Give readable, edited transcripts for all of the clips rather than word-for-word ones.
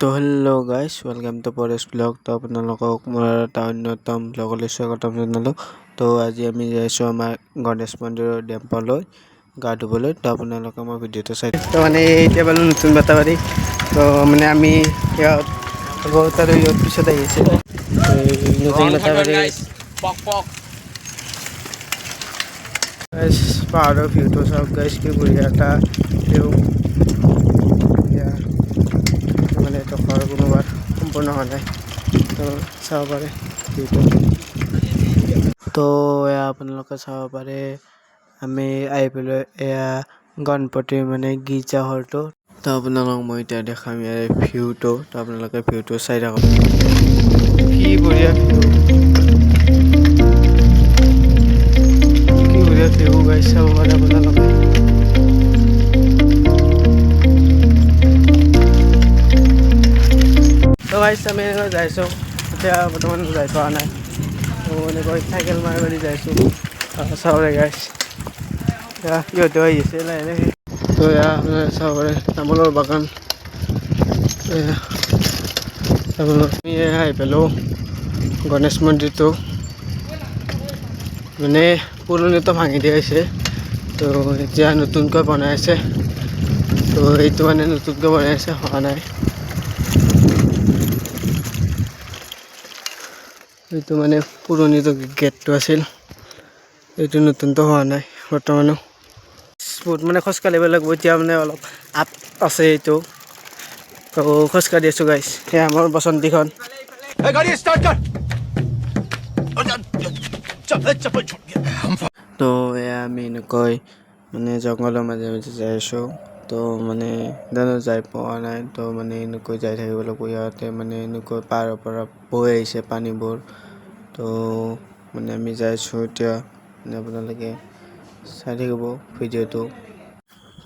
তো hello' guys welcome to Paresh blog. তো আপোনালোকক মোৰ এটা অন্যতম ব্লগলৈ স্বাগতম জনালোঁ। তো আজি আমি যাইছোঁ আমাৰ গণেশ মন্দিৰৰ ডেম্পলৈ গা ধুবলৈ। তো আপোনালোকে মই ভিডিঅ'টো চাই তো মানে এতিয়া পালোঁ নতুন বাটাবাৰী। তো মানে আমি ইয়াত বহুত আৰু ইয়াৰ পিছত আহিছে নতুন বাটাবাৰী পাহাৰৰ ভিউটো চাওক গাইজ, কি বঢ়িয়া এটা ভিউ। মানে এইটো ঘৰ কোনোবাৰ সম্পূৰ্ণ হোৱা নাই, তো চাব পাৰে ভিউটো। তো এয়া আপোনালোকে চাব পাৰে আমি আহি পেলাই এয়া গণপতিৰ মানে গীৰ্জা হলটো। তো আপোনালোকক মই এতিয়া দেখাম ইয়াৰ ভিউটো। তো আপোনালোকে ভিউটো চাই থাকক, কি বঢ়িয়া ভিউ, কি বঢ়িয়া ভিউ গাইজ, চাব পাৰে আপোনালোকে। তো গাইজ আমি যাইছোঁ, এতিয়া বৰ্তমান যাই পোৱা নাই। তো এনেকৈ চাইকেল মাৰি মাৰি যাইছোঁ। চাবৰে গাইজ এতিয়া সিহঁতেও আহি আছে লাহে লাহে। তো এয়া চাব পাৰে তামোলৰ বাগান। আমি আহি পালোঁ গণেশ মন্দিৰটো, মানে পুৰণিটো ভাঙি দিয়া হৈছে, তো এতিয়া নতুনকৈ বনাই আছে। তো এইটো মানে নতুনকৈ বনাই আছে, হোৱা নাই। এইটো মানে পুৰণিটো গেটটো আছিল, এইটো নতুনটো হোৱা নাই বৰ্তমানো। বহুত মানে খোজকাঢ়িব লাগিব এতিয়া, মানে অলপ আপ আছে এইটো। তো খোজকাঢ়ি আছোঁ গাইজ, সেয়া আমাৰ বসন্তীখন। তো এয়া আমি এনেকৈ মানে জংঘলৰ মাজে মাজে যাই আছোঁ। তো মানে জানো যাই পোৱা নাই, তো মানে এনেকৈ যাই থাকিব লাগিব। ইয়াতে মানে এনেকৈ পাহাৰৰ পৰা বৈ আহিছে পানীবোৰ। তো মানে আমি যাইছোঁ এতিয়া, মানে আপোনালোকে চাই থাকিব ভিডিঅ'টো।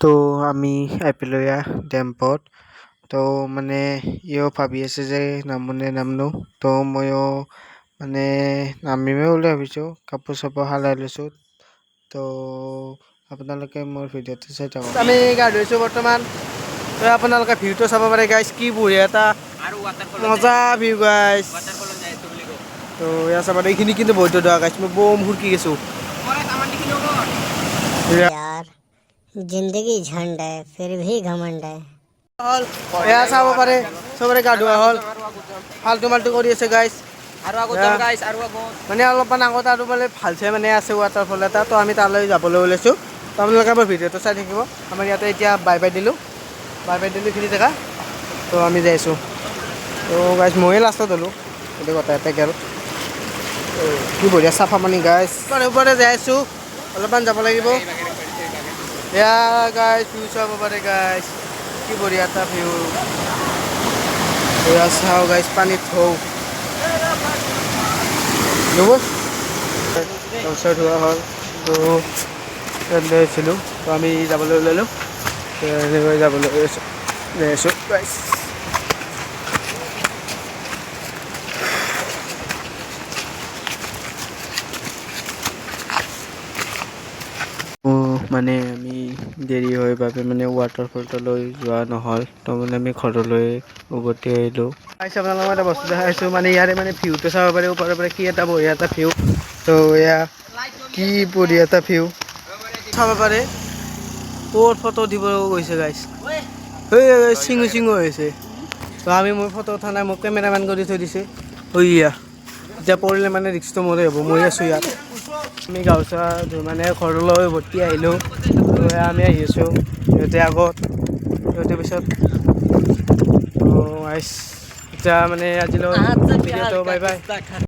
তো আমি আহি এয়া ডেম্পত। তো মানে ইও ভাবি আছে যে নামোনে নামনো। তো ময়ো মানে নামিমেই বুলি ভাবিছোঁ, কাপোৰ চাপোৰ সলাই লৈছোঁ। তো আপোনালোকে মোৰ ভিডিঅ'টো চাই থাকক। আমি গা ধুইছোঁ বৰ্তমান। তো আপোনালোকে ভিউটো চাব পাৰে গাইজ, কি বঢ়িয়া এটা মজা ভিউ গাইজ। তো এয়া চাব পাৰে, এইখিনি কিন্তু বহুত দূৰ গাইজ, মই বম সুৰকি গৈছোঁ। यार जिंदगी झंड है फिर भी घमंड है। এয়া চাব পাৰে চবৰে গা ধোৱা হ'ল, ফাল্টু মাল্টু কৰি আছে গাইজ। মানে অলপমান আগত আৰু মানে ভালছে মানে আছে ৱাটাৰফল এটা, তো আমি তালৈ যাবলৈ ওলাইছোঁ। তো আপোনালোকে আমাৰ ভিডিঅ'টো চাই থাকিব। আমাৰ ইয়াতে এতিয়া বাই বাই দিলোঁ এইখিনি জেগা। তো আমি যাই আছোঁ। তো গাইজ ময়ে লাষ্টত হ'লোঁ, গোটেই গোটাই গেল। কি বঢ়িয়া চাফা পানী গাইজ, ওপৰে যাই আছোঁ, অলপমান যাব লাগিব। এয়া গাইজ ভিউ চাব পাৰে গাইজ, কি বঢ়িয়া এটা ভিউ। এয়া চাওঁ গাইজ, পানীত থৌ তাৰপিছত হোৱা হ'ল। তো লৈছিলোঁ, তো আমি যাবলৈ ওলালোঁ। এনেকৈ যাবলৈ যাই আছোঁ গাইজ। মানে আমি দেৰি হয় বাবে মানে ৱাটাৰফলটোলৈ যোৱা নহ'ল। তো মানে আমি ঘৰলৈ উভতি আহিলোঁ। আপোনালোকক এটা বস্তু দেখাইছোঁ, মানে ইয়াৰে মানে ভিউটো চাব পাৰে ওপৰৰ পৰা, কি এটা বঢ়িয়া এটা ভিউ। তো এয়া কি বঢ়িয়া এটা ভিউ চাব পাৰে। ক'ত ফটো দিব গৈছে গাইজ, চিঙু চিঙু হৈছে। তো আমি মোৰ ফটো উঠা নাই, মোক কেমেৰামেন কৰি থৈ দিছে। এতিয়া পৰিলে মানে ৰিক্সটো মোৰে হ'ব, মই আছোঁ ইয়াত। আমি গা চা মানে ঘৰলৈ উভতি আহিলোঁ। তো আমি আহি আছোঁ, সিহঁতে আগত, সিহঁতে পিছত। তো এতিয়া মানে আজিলৈ বাই বাই।